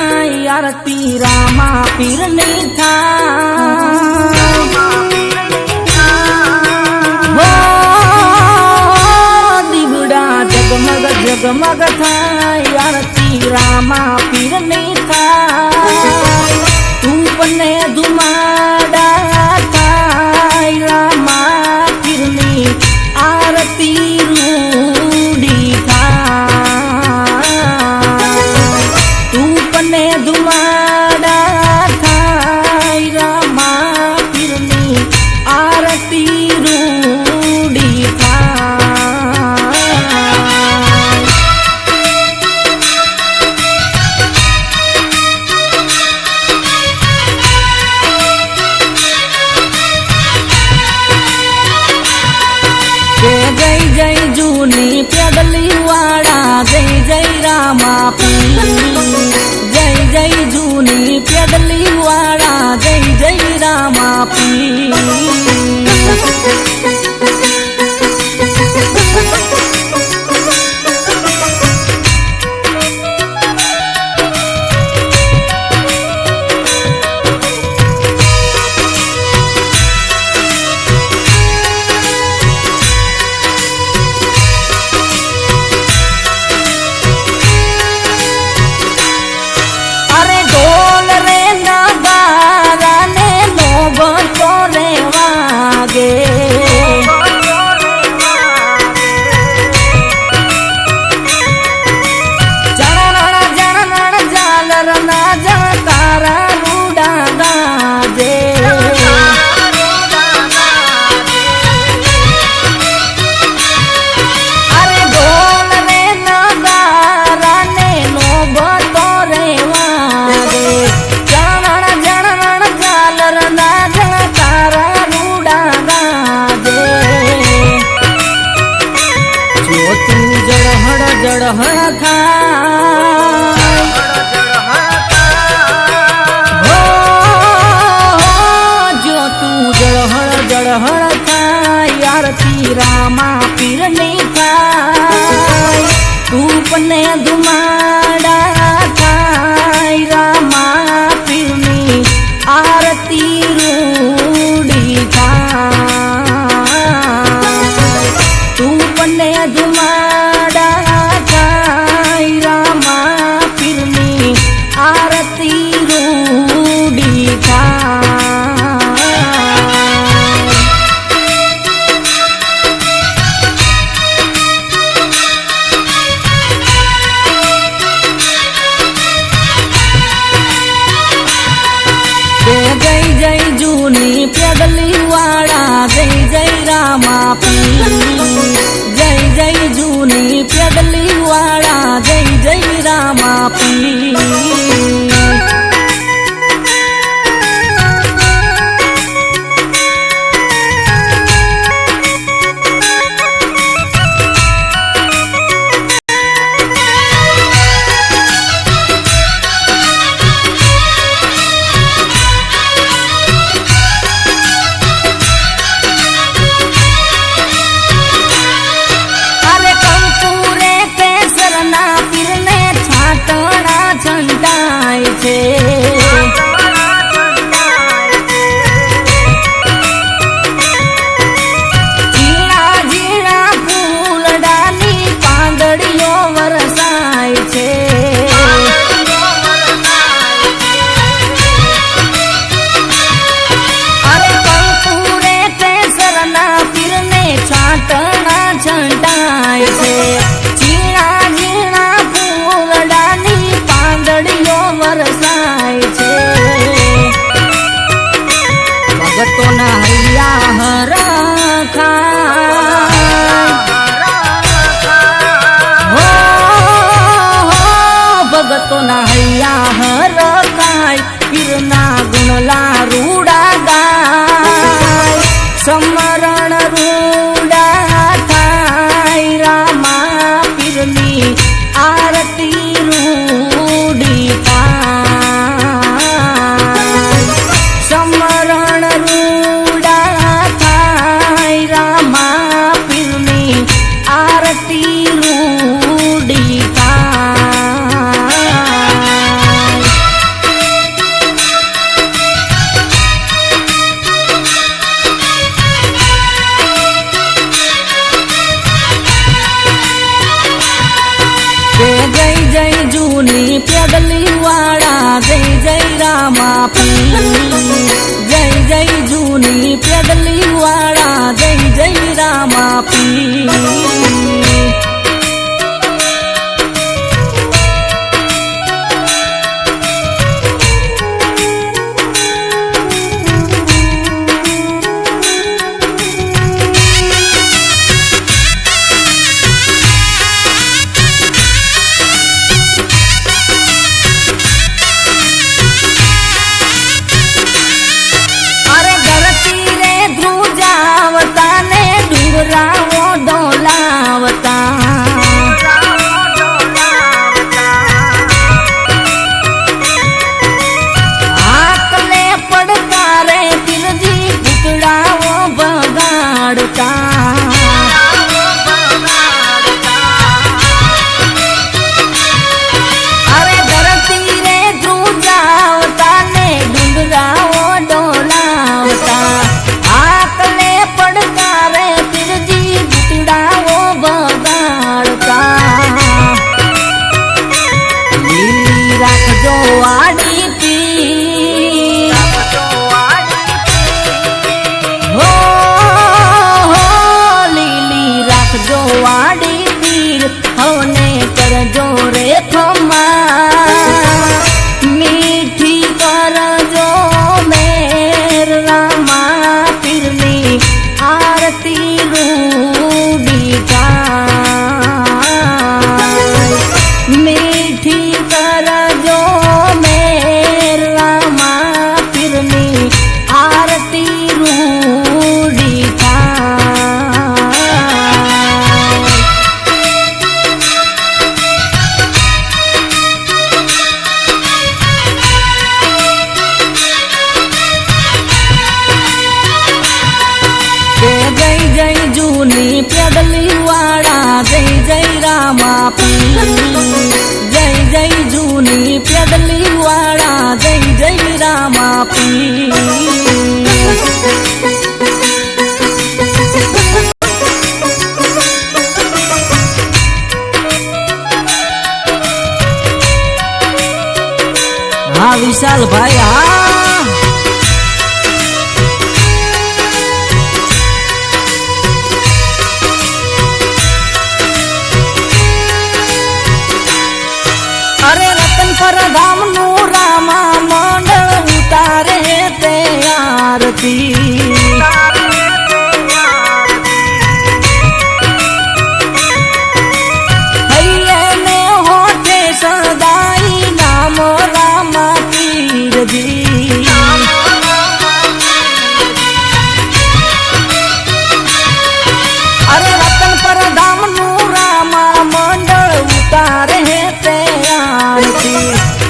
થાય આરતી રામા પીરની થાય દીવડા જગમગ જગમગ થાય આરતી રામા પીરની થાય ધૂપને ધુમાડા થાય રામા પીરની આરતી રૂડી થાય ધૂપને ધુમાડા થાય રામા પીરની આરતી રૂડી જય જય જૂની પેડલી વાળા જય જય રામા પીર જય જય જૂની પેડલી વાળા જય જય રામા પીર જળહળ જો તું જળહળ જળહળ થાય આરતી રામા પીરની થાય ધૂપને ધુમાડા થાય રામા પીરની આરતી રૂડી થાય ધૂપને ધુમાડા રામા પીરની આરતી રૂડી જય જય જૂની પેડલી વાળા જય જય રામા પીર જય જય જૂની પેડલી વાળા જય જય રામા પીર ભગતોના હૈયા હરખાય પીરના ગુણલા રૂડા ગાય સમરણ રૂડા થાય રામા પીરની આરતી રૂડી થાય સમરણ રૂડા થાય રામા પીરની આરતી રૂડી થાય પેદલી વાળા જય જય રામા પીર. હા વિશાલ ભાઈ હા અરે રતન પર ધામ નું રામા મંડળ ઉતારે તે આરતી. હૈયે હોઠે સદાઈ નામ રામા પીરજી. અરે રતન પર ધામ નું રામા મંડળ ઉતારે તે આરતી.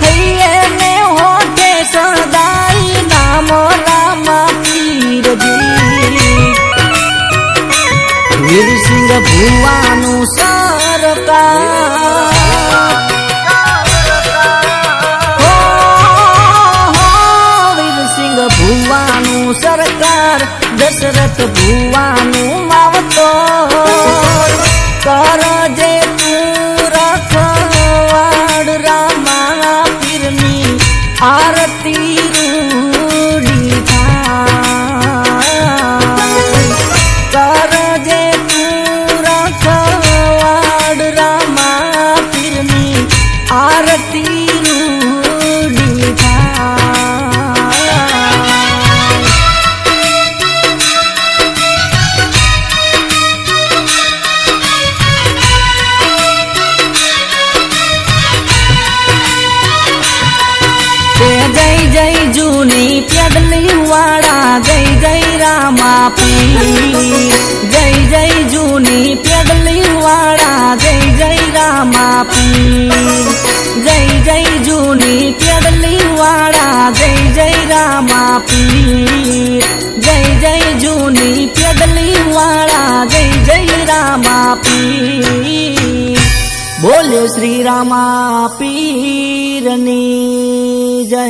હૈયે હોઠે સદાઈ નામ રામા પીરજી. વીરસિંહ ભુવાનું સરકાર ભુવાનું સરકાર દશરથ ભુવાનું માવતો કરજે તું રખવાડ રામા પીરની આરતી રૂડી થાય. કરજે તું રખવાડ રામા પીરની આરતી રૂડી થાય. જય જય જૂની પેદલી વાળા જય જય રામા પીર. જય જય જૂની પેદલી વાળા જય જય રામા પીર. જય જય જૂની પેદલી વાળા જય જય રામા પીર. જય જય જૂની પેદલી વાળા જય જય રામા પીર. બોલ્યો શ્રી રામા પીરની જય.